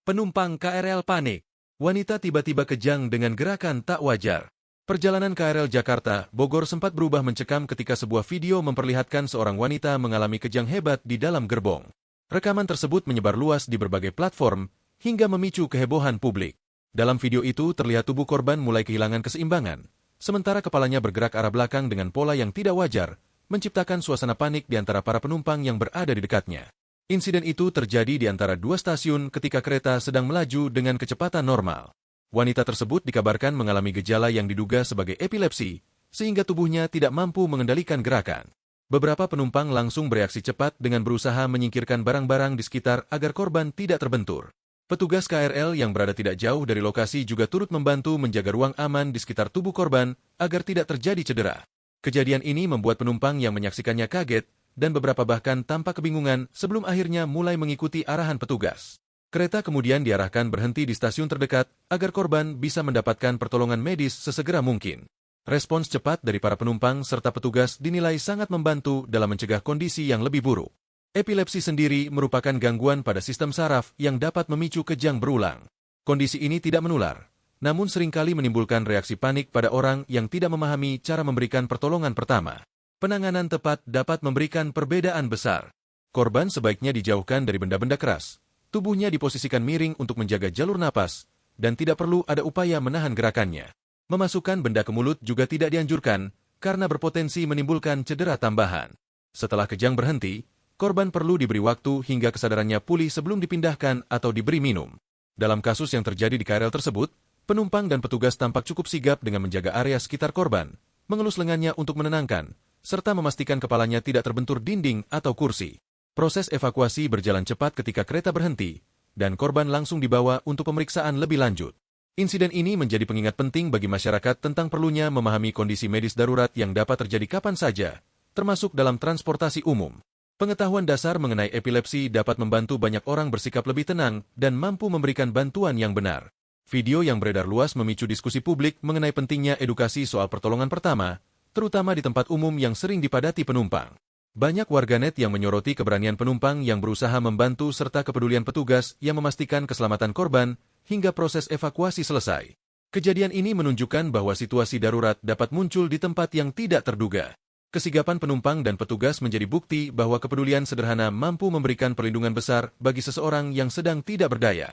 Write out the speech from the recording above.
Penumpang KRL panik. Wanita tiba-tiba kejang dengan gerakan tak wajar. Perjalanan KRL Jakarta, Bogor sempat berubah mencekam ketika sebuah video memperlihatkan seorang wanita mengalami kejang hebat di dalam gerbong. Rekaman tersebut menyebar luas di berbagai platform hingga memicu kehebohan publik. Dalam video itu terlihat tubuh korban mulai kehilangan keseimbangan, sementara kepalanya bergerak arah belakang dengan pola yang tidak wajar, menciptakan suasana panik di antara para penumpang yang berada di dekatnya. Insiden itu terjadi di antara dua stasiun ketika kereta sedang melaju dengan kecepatan normal. Wanita tersebut dikabarkan mengalami gejala yang diduga sebagai epilepsi, sehingga tubuhnya tidak mampu mengendalikan gerakan. Beberapa penumpang langsung bereaksi cepat dengan berusaha menyingkirkan barang-barang di sekitar agar korban tidak terbentur. Petugas KRL yang berada tidak jauh dari lokasi juga turut membantu menjaga ruang aman di sekitar tubuh korban agar tidak terjadi cedera. Kejadian ini membuat penumpang yang menyaksikannya kaget, dan beberapa bahkan tampak kebingungan sebelum akhirnya mulai mengikuti arahan petugas. Kereta kemudian diarahkan berhenti di stasiun terdekat agar korban bisa mendapatkan pertolongan medis sesegera mungkin. Respons cepat dari para penumpang serta petugas dinilai sangat membantu dalam mencegah kondisi yang lebih buruk. Epilepsi sendiri merupakan gangguan pada sistem saraf yang dapat memicu kejang berulang. Kondisi ini tidak menular, namun seringkali menimbulkan reaksi panik pada orang yang tidak memahami cara memberikan pertolongan pertama. Penanganan tepat dapat memberikan perbedaan besar. Korban sebaiknya dijauhkan dari benda-benda keras. Tubuhnya diposisikan miring untuk menjaga jalur napas, dan tidak perlu ada upaya menahan gerakannya. Memasukkan benda ke mulut juga tidak dianjurkan, karena berpotensi menimbulkan cedera tambahan. Setelah kejang berhenti, korban perlu diberi waktu hingga kesadarannya pulih sebelum dipindahkan atau diberi minum. Dalam kasus yang terjadi di KRL tersebut, penumpang dan petugas tampak cukup sigap dengan menjaga area sekitar korban, mengelus lengannya untuk menenangkan, serta memastikan kepalanya tidak terbentur dinding atau kursi. Proses evakuasi berjalan cepat ketika kereta berhenti, dan korban langsung dibawa untuk pemeriksaan lebih lanjut. Insiden ini menjadi pengingat penting bagi masyarakat tentang perlunya memahami kondisi medis darurat yang dapat terjadi kapan saja, termasuk dalam transportasi umum. Pengetahuan dasar mengenai epilepsi dapat membantu banyak orang bersikap lebih tenang dan mampu memberikan bantuan yang benar. Video yang beredar luas memicu diskusi publik mengenai pentingnya edukasi soal pertolongan pertama, terutama di tempat umum yang sering dipadati penumpang. Banyak warganet yang menyoroti keberanian penumpang yang berusaha membantu serta kepedulian petugas yang memastikan keselamatan korban hingga proses evakuasi selesai. Kejadian ini menunjukkan bahwa situasi darurat dapat muncul di tempat yang tidak terduga. Kesigapan penumpang dan petugas menjadi bukti bahwa kepedulian sederhana mampu memberikan perlindungan besar bagi seseorang yang sedang tidak berdaya.